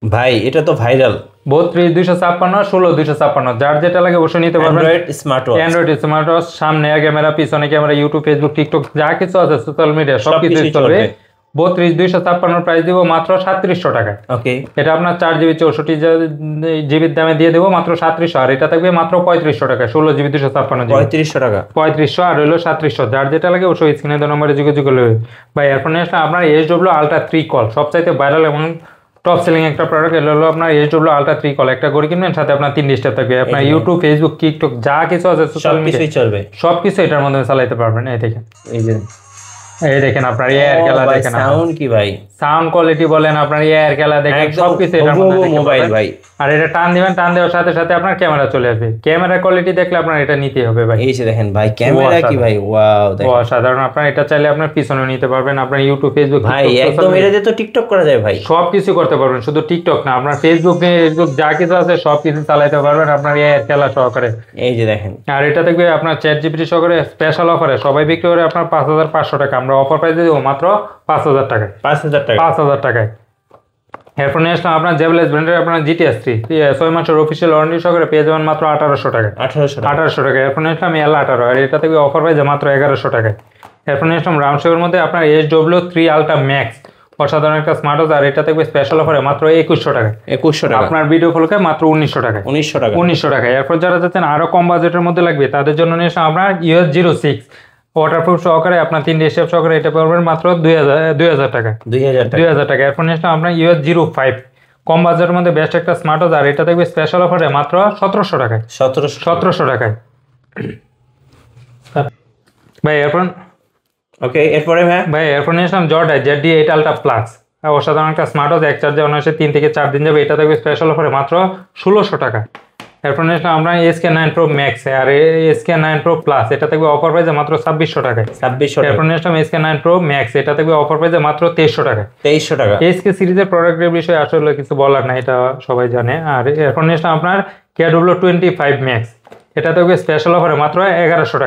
ভাই এটা তো ভাইরাল। 32 256 16 256, যার যেটা লাগে অবশ্যই নিতে পারবেন। Android smart watch. Android smart watch, সামনে ক্যামেরা, পিছনে ক্যামেরা, ইউটিউব, ফেসবুক, টিকটক যা কিছু আছে সোশ্যাল মিডিয়া সবকিছু চলবে। 32 256 প্রাইস দিব মাত্র 3700 টাকায়। ওকে, এটা আপনার 4GB 64GB দামে দিয়ে দেবো মাত্র 3700, আর এটা থাকবে মাত্র 3500 টাকায়। 16GB 256GB 3500 টাকা। 3500 আর হলো 3700, যার যেটা লাগে অবশ্যই স্ক্রিনে দেওয়া নম্বরে যোগাযোগ করলে হবে। ভাই এরপর নিয়ে আসলে আপনার SW আলট্রা 3 কল, সবচাইতে ভাইরাল এবং টপ সেলিং একটা প্রোডাক্ট। এটা হলো আপনার SW আলট্রা 3 কল। একটা ঘড়ি কিনবেন, সাথে আপনার 3 স্টেপ থাকবে। আপনার ইউটিউব, ফেসবুক, টিকটক যা কিছু আছে সোশ্যাল মিডিয়া চলবে, সবকিছু এটার মধ্যে চালাতে পারবেন। এই দেখেন, এই দেখেন আপনার এয়ার খেলা দেখেন, সাউন্ড কি ভাই, সাউন্ড কোয়ালিটি বলেন, আপনার এয়ার খেলা দেখেন, সবকিছু এটার মধ্যে মোবাইল ভাই। আর এটা টান দিবেন, টান দেওয়ার সাথে সাথে আপনার ক্যামেরা চলে আসবে। ক্যামেরা কোয়ালিটি দেখলে আপনার এটা নিতেই হবে ভাই। এই যে দেখেন ভাই, ক্যামেরা কি ভাই, ওয়াও দেখেন। সাধারণ আপনার এটা চাইলে আপনার পিছনে নিতে পারবেন। আপনার ইউটিউব, ফেসবুক ভাই একদম এটা দিয়ে তো টিকটক করা যায় ভাই, সবকিছু করতে পারবেন। শুধু টিকটক না, আপনার ফেসবুক যা কিছু আছে সবকিছু চালাতে পারবেন আপনার এয়ার খেলা সহকারে। এই যে দেখেন, আর এটা দেখবে আপনার ChatGPT সহকারে স্পেশাল অফারে সবাই বিক্রি করে আপনার 5500 টাকা, আমরা অফার প্রাইস দেবো মাত্র 5000 টাকায়। 5000 টাকা, 5000 টাকায়। এরপর নিয়ে আসলাম আপনার জেবলেস ব্র্যান্ডের আপনার GTS 3 6 মাসের অফিসিয়াল ওয়ারেন্টি সহকারে পেয়ে যাবেন মাত্র 1800 টাকায়। 1800 টাকা। এরপর নিয়ে আসলাম L18, আর এটা থেকে অফার প্রাইস মাত্র 1100 টাকায়। এরপর নিয়ে আসলাম রাউন্ড শেপের মধ্যে আপনার SW3 আলট্রা ম্যাক্স, অসাধারণ একটা স্মার্ট ওয়াচ, আর এটা থাকবে স্পেশাল অফারে মাত্র 2100 টাকায়। 2100 টাকা। আপনার ভিডিও ফলকে মাত্র 1900 টাকায়। 1900 টাকায়। এরপর যারা যাচ্ছেন আরো কম বাজেটের মধ্যে লাগবে তাদের জন্য নিয়ে আসলাম আপনার US06 ওয়াটারপ্রুফ সহকারে, আপনার 3 স্টেপ সহকারে, এটা পাবেন মাত্র 2000 টাকা। 2000 টাকা। এরপর নিয়ে আসলাম আপনার US05 কম বাজারের মধ্যে বেস্ট একটা স্মার্ট ওয়াচ, আর এটা থাকবে স্পেশাল অফারে মাত্র 1700 টাকায়। 1700 টাকায় ভাই। এরপর ওকে, এরপরে ভাই এরপর নিয়ে আসলাম জর্ডান ZD8 আলট্রা প্লাস, অসাধারণ একটা স্মার্ট ওয়াচ, এক চার্জে অনায়াসে 3 থেকে 4 দিন যাবে। এটা থাকবে স্পেশাল অফারে মাত্র 1600 টাকা। এরপর নিয়ে আসলাম আমরা SK9 Pro Max আর SK9 Pro Plus, এটা থাকবে অফার প্রাইসে মাত্র 2600 টাকায়। 2600 টাকা। এরপর নিয়ে আসলাম SK9 Pro Max, এটা থাকবে অফার প্রাইসে মাত্র 2300 টাকায়। 2300 টাকা। SK সিরিজের প্রোডাক্টের বিষয়ে আসলে কিছু বলার নাই, এটা সবাই জানে। আর এরপর নিয়ে আসলাম আপনার KW25 Max, এটা থাকবে স্পেশাল অফারে মাত্র 1100 টাকা।